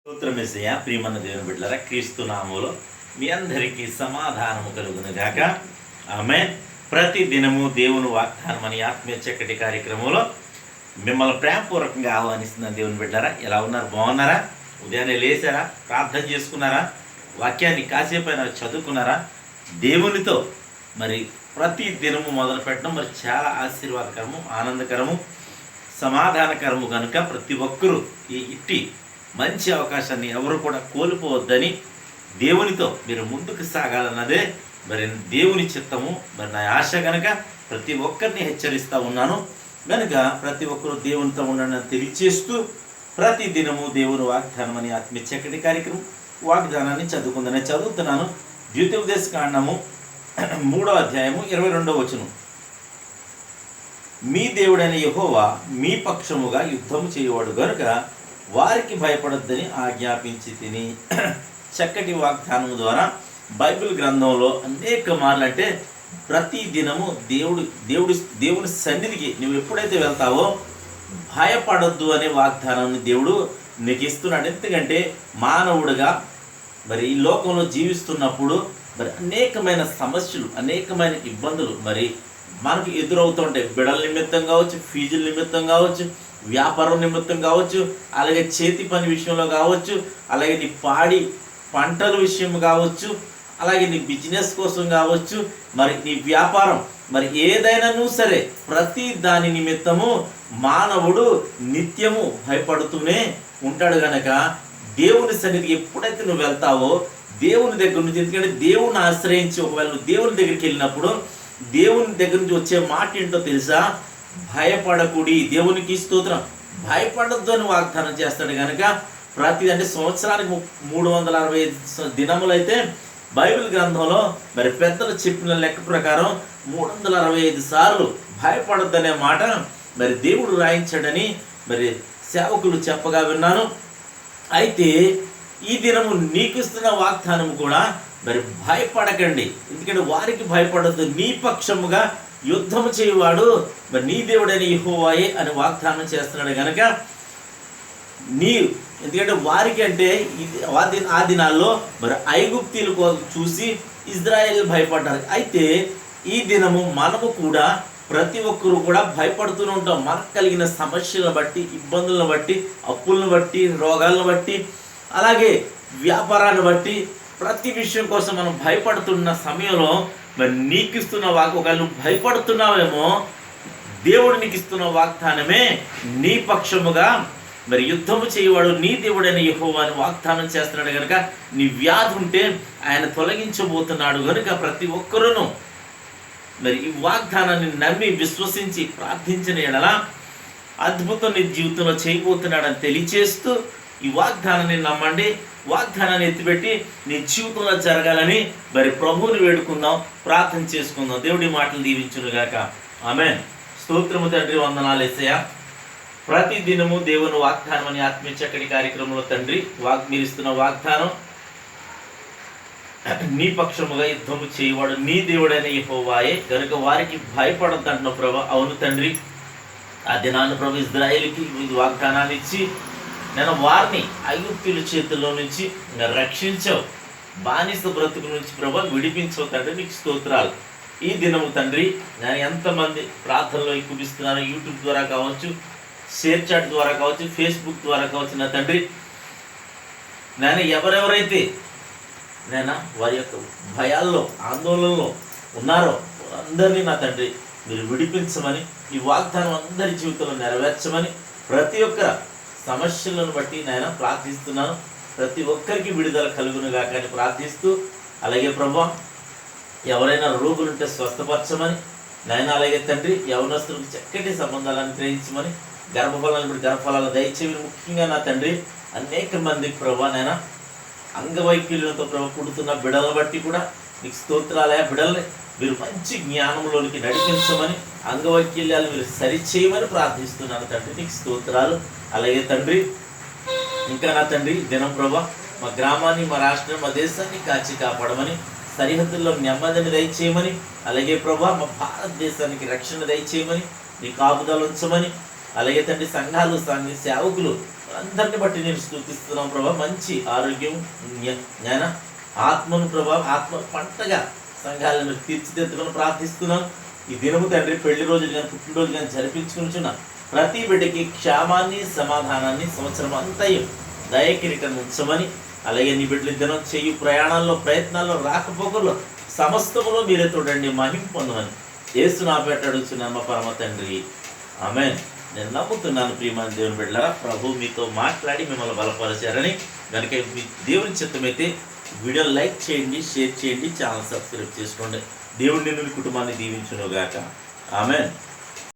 స్తోత్రమేసయ్య ప్రియమైన దేవుని బిడ్డలారా, క్రీస్తు నామములో మీ అందరికీ సమాధానము కలుగును గాక. ఆమేన్. ప్రతి దినము దేవుని వాగ్దానం అనే ఆత్మీయ చక్కటి కార్యక్రమంలో మిమ్మల్ని ప్రేమపూర్వకంగా ఆహ్వానిస్తున్న దేవుని బిడ్డలారా, ఎలా ఉన్నారు? బాగున్నారా? ఉదయాన్నే లేచారా? ప్రార్థన చేసుకున్నారా? వాక్యాన్ని కాసేపైనా చదువుకున్నారా? దేవునితో మరి ప్రతి దినము మొదలు పెట్టడం మరి చాలా ఆశీర్వాదకరము, ఆనందకరము, సమాధానకరము కనుక ప్రతి ఒక్కరూ ఇట్టి మంచి అవకాశాన్ని ఎవరు కూడా కోల్పోవద్దని దేవునితో మీరు ముందుకు సాగాలన్నదే మరి దేవుని చిత్తము. మరి నా ఆశ కనుక ప్రతి ఒక్కరిని హెచ్చరిస్తూ ఉన్నాను కనుక ప్రతి ఒక్కరూ దేవునితో ఉండండి తెలియచేస్తూ ప్రతి దినము దేవుని వాగ్దానం అని ఆత్మీయ చక్కటి కార్యక్రమం వాగ్దానాన్ని చదువుకుందని చదువుతున్నాను. ద్వితీయోపదేశ కాండము 3వ అధ్యాయము 22వ వచనం. మీ దేవుడైన యెహోవా మీ పక్షముగా యుద్ధము చేయవాడు గనుక వారికి భయపడొద్దని ఆజ్ఞాపించి తిని. చక్కటి వాగ్దానం ద్వారా బైబిల్ గ్రంథంలో అనేక మార్లు అంటే ప్రతి దినము దేవుని సన్నిధికి నువ్వు ఎప్పుడైతే వెళ్తావో భయపడొద్దు అనే వాగ్దానాన్ని దేవుడు నీకు ఇస్తున్నాడు. ఎందుకంటే మానవుడిగా మరి ఈ లోకంలో జీవిస్తున్నప్పుడు మరి అనేకమైన సమస్యలు, అనేకమైన ఇబ్బందులు మరి మనకు ఎదురవుతుంటాయి. బిడల నిమిత్తం కావచ్చు, ఫీజుల నిమిత్తం కావచ్చు, వ్యాపారం నిమిత్తం కావచ్చు, అలాగే చేతి పని విషయంలో కావచ్చు, అలాగే నీ పాడి పంటల విషయం కావచ్చు, అలాగే నీ బిజినెస్ కోసం కావచ్చు, మరి నీ వ్యాపారం మరి ఏదైనాను సరే ప్రతి దాని నిమిత్తము మానవుడు నిత్యము భయపడుతూనే ఉంటాడు. కనుక దేవుని సన్నిధికి ఎప్పుడైతే నువ్వు వెళ్తావో దేవుని దగ్గర నుంచి, ఎందుకంటే దేవుని ఆశ్రయించి ఒకవేళ నువ్వు దేవుని దగ్గరికి వెళ్ళినప్పుడు దేవుని దగ్గర నుంచి వచ్చే మాట ఏంటో తెలుసా? భయపడకుడి. దేవునికి స్తోత్రం. భయపడద్దు అని వాగ్దానం చేస్తాడు. కనుక ప్రతి అంటే సంవత్సరానికి 365 దినములు అయితే బైబిల్ గ్రంథంలో మరి పెద్దలు చెప్పిన లెక్క ప్రకారం 365 సార్లు భయపడద్దు అనే మాట మరి దేవుడు రాయించాడని మరి సేవకులు చెప్పగా విన్నాను. అయితే ఈ దినము నీకు ఇస్తున్న వాగ్దానం కూడా మరి భయపడకండి, ఎందుకంటే వారికి భయపడద్దు, నీ పక్షముగా యుద్ధము చేయవాడు మరి నీ దేవుడైన యెహోవాయే అని వాగ్దానం చేస్తున్నాడు. కనుక ఎందుకంటే వారికి అంటే ఆ దినాల్లో మరి ఐగుప్తీలు చూసి ఇజ్రాయేల్ భయపడ్డారు. అయితే ఈ దినము మనము కూడా ప్రతి ఒక్కరు కూడా భయపడుతూనే ఉంటాం. మనకు కలిగిన సమస్యలను బట్టి, ఇబ్బందులను బట్టి, అప్పులను బట్టి, రోగాలను బట్టి, అలాగే వ్యాపారాన్ని బట్టి ప్రతి విషయం కోసం మనం భయపడుతున్న సమయంలో మరి నీకు ఇస్తున్న ఒకవేళ నువ్వు భయపడుతున్నావేమో దేవుడు నీకు ఇస్తున్న వాగ్దానమే నీ పక్షముగా మరి యుద్ధము చేయవాడు నీ దేవుడైన యెహోవా అని వాగ్దానం చేస్తున్నాడు. కనుక నీ వ్యాధి ఉంటే ఆయన తొలగించబోతున్నాడు. కనుక ప్రతి ఒక్కరూను మరి ఈ వాగ్దానాన్ని నమ్మి విశ్వసించి ప్రార్థించిన ఎడల అద్భుతం నీ జీవితంలో చేయబోతున్నాడని తెలియచేస్తూ ఈ వాగ్దానాన్ని నమ్మండి, వాగ్దానాన్ని ఎత్తిపెట్టి నీ జీవితంలో జరగాలని మరి ప్రభువుని వేడుకుందాం, ప్రార్థన చేసుకుందాం. దేవుడి మాటలు దీవించునుగాక. ఆమేన్. స్తోత్రము తండ్రి, వందనాలు యేసయ్య. ప్రతి దినము దేవుని వాగ్దానం అని ఆత్మీయ చక్కటి కార్యక్రమంలో తండ్రి మీరిస్తున్న వాగ్దానం నీ పక్షముగా యుద్ధము చేయవాడు నీ దేవుడైన యెహోవాయే గనుక వారికి భయపడద్దు అంటున్నావు ప్రభు. అవును తండ్రి, ఆ దినాన్ని ప్రభు ఇజ్రాయేలుకి వాగ్దానాన్ని ఇచ్చి నేను వారిని ఐగుప్తీయుల చేతుల్లో నుంచి రక్షించావు, బానిస బ్రతుకు నుంచి ప్రభు విడిపించవు తండ్రి. నీకు స్తోత్రాలు. ఈ దినము తండ్రి నేను ఎంతమంది ప్రార్థనలో ఎక్కువిస్తున్నాను, యూట్యూబ్ ద్వారా కావచ్చు, షేర్ చాట్ ద్వారా కావచ్చు, ఫేస్బుక్ ద్వారా కావచ్చు, నా తండ్రి నేను ఎవరెవరైతే నేను వారి యొక్క భయాల్లో, ఆందోళనలో ఉన్నారో అందరినీ నా తండ్రి మీరు విడిపించమని, ఈ వాగ్దానం అందరి జీవితంలో నెరవేర్చమని, ప్రతి ఒక్క సమస్యలను బట్టి నేను ప్రార్థిస్తున్నాను. ప్రతి ఒక్కరికి విడుదల కలుగునుగా కానీ ప్రార్థిస్తూ, అలాగే ప్రభు ఎవరైనా రోగులుంటే స్వస్థపరచమని నాయన, అలాగే తండ్రి యవనస్తులకు చక్కటి సంబంధాలను గ్రహించమని, గర్భఫలాలను బట్టి గర్భఫలాలను దయచేవి. ముఖ్యంగా నా తండ్రి అనేక మందికి ప్రభు నాయన అంగవైకల్యంతో ప్రభు పుడుతున్న బిడలను బట్టి కూడా నీకు స్తోత్రాలయ. బిడల్ని మీరు మంచి జ్ఞానంలోనికి నడిపించమని, అంగవైకల్యాలు మీరు సరిచేయమని ప్రార్థిస్తున్నాను తండ్రి. నీకు స్తోత్రాలు. అలాగే తండ్రి ఇంకా నా తండ్రి దినం ప్రభా మా గ్రామాన్ని, మా రాష్ట్రం, మా దేశాన్ని కాచి కాపాడమని, సరిహద్దుల్లో నెమ్మదిని దయచేయమని, అలాగే ప్రభా మా భారతదేశానికి రక్షణ దయచేయమని, నీ కాపుదలు ఉంచమని, అలాగే తండ్రి సంఘాలు, సేవకులు అందరిని బట్టి నేను స్తుతిస్తున్నాం ప్రభా. మంచి ఆరోగ్యం, జ్ఞాన, ఆత్మను ప్రభా, ఆత్మ పంటగా సంఘాలను మీరు తీర్చిదిద్దుకొని ప్రార్థిస్తున్నాం. ఈ దినము తండ్రి పెళ్లి రోజులు కానీ పుట్టినరోజు కానీ జరిపించుకుంటున్న ప్రతి బిడ్డకి క్షేమాన్ని, సమాధానాన్ని సంవత్సరం అంతయు దయకిరీటం ఉంచమని, అలాగే నీ బిడ్డలు దినం చేయు ప్రయాణాల్లో, ప్రయత్నాల్లో, రాకపోకల్లో సమస్తములో మీరే చూడండి, మహిమ పొందమని యేసు నామమున అడుగుచున్నాను మా పరమ తండ్రి, ఆమేన్. నేను నమ్ముతున్నాను ప్రియమైన దేవుని బిడ్డలారా, ప్రభు మీతో మాట్లాడి మిమ్మల్ని బలపరిచారని. కనుక మీ దేవుని చిత్తమైతే వీడియో లైక్ చేయండి, షేర్ చేయండి, ఛానల్ సబ్స్క్రైబ్ చేసుకోండి. దేవుడు నిన్ను కుటుంబాన్ని దీవించును గాక. ఆమేన్.